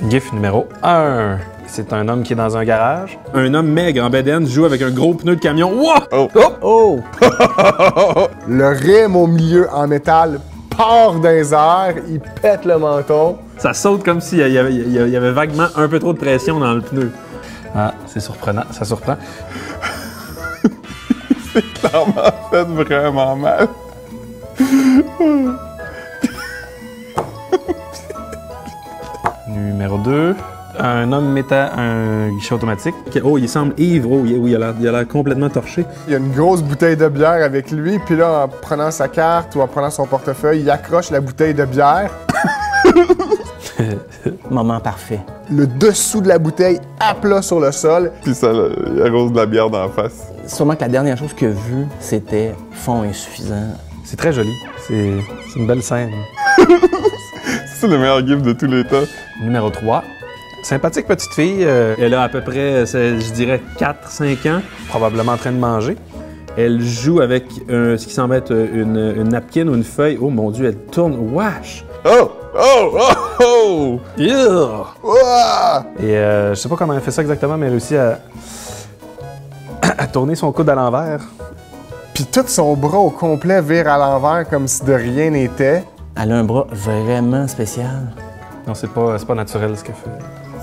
GIF numéro 1. C'est un homme qui est dans un garage. Un homme maigre en bedaine joue avec un gros pneu de camion. Wow! Oh! Le rime au milieu en métal part dans les airs, il pète le menton. Ça saute comme s'il y avait vaguement un peu trop de pression dans le pneu. Ah, c'est surprenant, ça surprend. C'est clairement fait vraiment mal. Numéro 2. Un homme mettant un guichet automatique. Oh, il semble ivre. Oh, oui, il a l'air complètement torché. Il y a une grosse bouteille de bière avec lui, puis là, en prenant sa carte ou en prenant son portefeuille, il accroche la bouteille de bière. Moment parfait. Le dessous de la bouteille à plat sur le sol. Puis ça, il arrose de la bière dans la face. Sûrement que la dernière chose qu'il a vue, c'était fond insuffisant. C'est très joli. C'est une belle scène. C'est le meilleur gif de tous les temps. Numéro 3. Sympathique petite fille, Elle a à peu près, je dirais, 4-5 ans. probablement en train de manger. Elle joue avec ce qui semble être une napkin ou une feuille. Oh mon Dieu, elle tourne. Wesh! Oh! Oh! Oh! Oh! Yeah! Ouah! Et je sais pas comment elle fait ça exactement, mais elle réussit à tourner son coude à l'envers. Puis tout son bras au complet vire à l'envers comme si de rien n'était. Elle a un bras vraiment spécial. Non, c'est pas naturel ce qu'elle fait.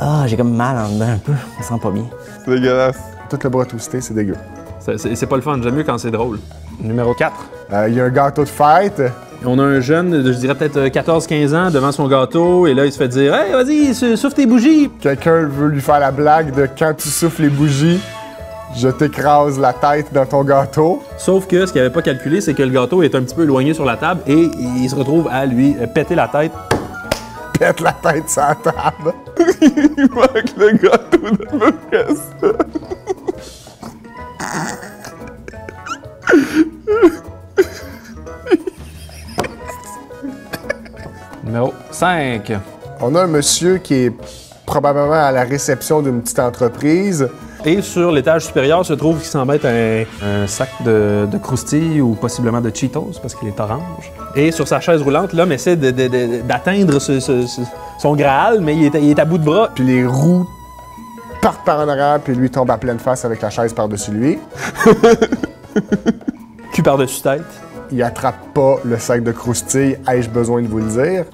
Ah, j'ai comme mal en dedans un peu. Ça sent pas bien. C'est dégueulasse. Tout le bras twisté, c'est dégueu. C'est pas le fun. J'aime mieux quand c'est drôle. Numéro 4. Il y a un gâteau de fête. On a un jeune, je dirais peut-être 14-15 ans, devant son gâteau, et là, il se fait dire « Hey, vas-y, souffle tes bougies! Quelqu'un veut lui faire la blague de quand tu souffles les bougies, je t'écrase la tête dans ton gâteau. » Sauf que ce qu'il n'avait pas calculé, c'est que le gâteau est un petit peu éloigné sur la table, et il se retrouve à lui péter la tête. Pète la tête sur la table. Il manque le gâteau de peu près ça. Numéro 5. On a un monsieur qui est probablement à la réception d'une petite entreprise. Et sur l'étage supérieur se trouve ce qui semble être Un sac de croustilles ou possiblement de Cheetos parce qu'il est orange. Et sur sa chaise roulante, l'homme essaie d'atteindre son Graal, mais il est à bout de bras. Puis les roues partent par en arrière, puis lui tombe à pleine face avec la chaise par-dessus lui. Cul par-dessus tête. Il attrape pas le sac de croustilles. Ai-je besoin de vous le dire?